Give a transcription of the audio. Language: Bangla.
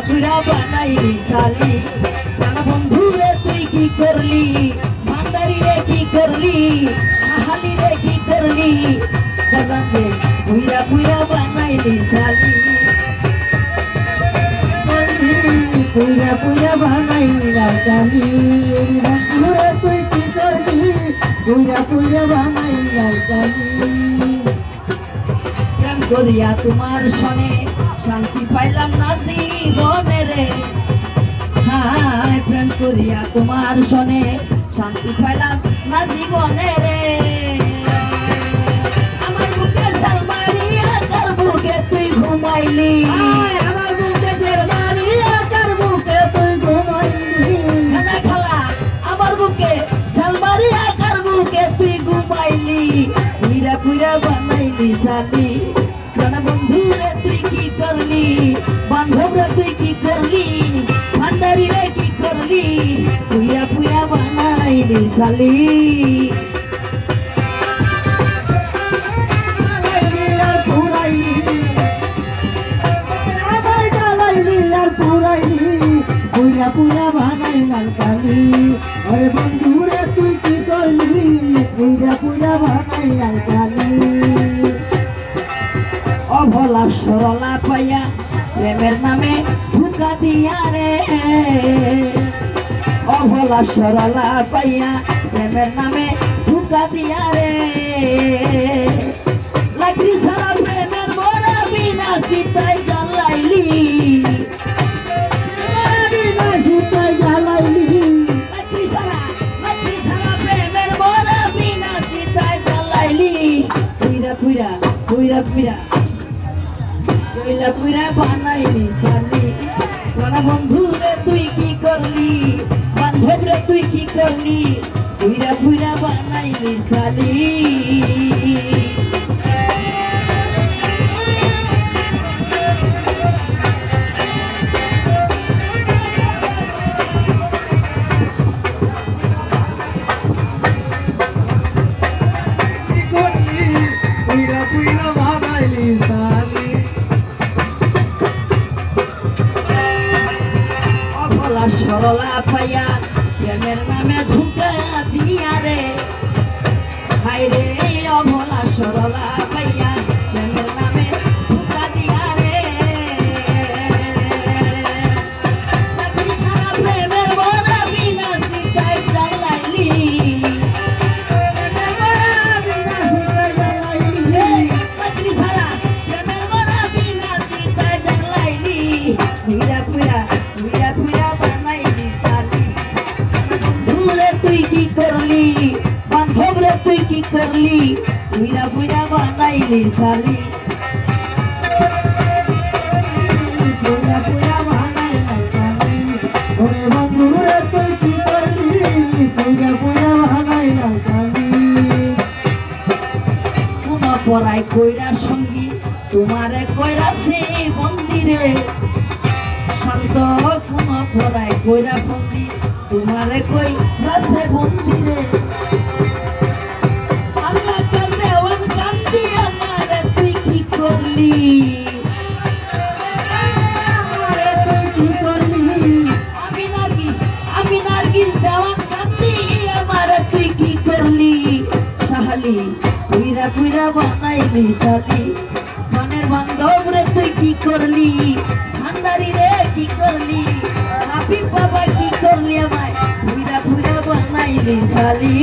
পুইরা বানাইলি শালি আমার বন্ধু রে তুই কি করলি ভান্ডারি রে কি করলি সাহালি রে কি করলি বাজান রে পুইরা বানাইলি শালি পুইরা বানাইলি শালি বন্ধু রে তুই কি করলি পুইরা বানাইলি শালি প্রেম করিয়া তোমার সনে শান্তি পাইলাম না জীবনে রে হায় প্রেম করিয়া তোমার সনে শান্তি পাইলাম না জীবনে রে আমার বুকে জাল মারিয়া কার বুকে তুই ঘুমাইলি আমার বুকে জাল মারিয়া কার বুকে তুই ঘুমাইলি খানা খালা আমার বুকে জাল মারিয়া কার বুকে তুই ঘুমাইলি পুইরা বানাইলি শালি জানা বন্ধু রে তুই কি করলি বান্ধব রে তুই কি করলি ভান্ডারি রে কি করলি পুইরা বানাইলি শালি পুইরা বানাইলাম শালি ওরে বন্ধু রে তুই কি করলি পুইরা বানাইলাম শালি অভলা সরলা পাইয়া প্রেমের নামে ধোঁকা দিয়া রে অভলা সরলা পাইয়া প্রেমের নামে ধোঁকা দিয়া রে লাগি সারা প্রেমের মোরা বিনা চিতাই জ্বালাইলি লাগি সারা প্রেমের মোরা বিনা চিতাই জ্বালাইলি পুইরা বানাইলি শালি জানা বন্ধু রে তুই কি করলি বান্ধব রে তুই কি করলি পুইরা বানাইলি শালি পুইরা বানাইলি শালি সরলা পাইয়া প্রেমের নামে ধোঁকা দিয়া রে হায় রে অভলা সরলা পাইয়া প্রেমের নামে ধোঁকা দিয়া রে সারা প্রেমের মোরা বিনা চিতাই জ্বালাইলি সারা প্রেমের মোরা বিনা চিতাই জ্বালাইলি পুইরা তুই কি করলি বান্ধব রে তুই কি করলি পুইরা বানাইলি শালি পুইরা বানাইলি শালি ওরে বন্ধু রে তুই কি করলি পুইরা বানাইলি শালি কোন পরাই কইরা সঙ্গী তোমারে কইরা সে মন্দিরে শান্ত কোন পরাই কইরা সঙ্গী তোমারে কই রাতে মন্দিরে আল্লাহ কান্দে ওয়ান কান্দি আমারে তুই কি করলি আমারে তুই কি করলি আমি নার্গিস দেওয়ান কান্দি আমারে তুই কি করলি শালি পুইরা বানাইলি শালি মনের বান্ধব রে তুই কি করলি ভান্ডারি রে কি করলি হাবিব বাবা কি করলি আমায় পুইরা বানাইলি শালি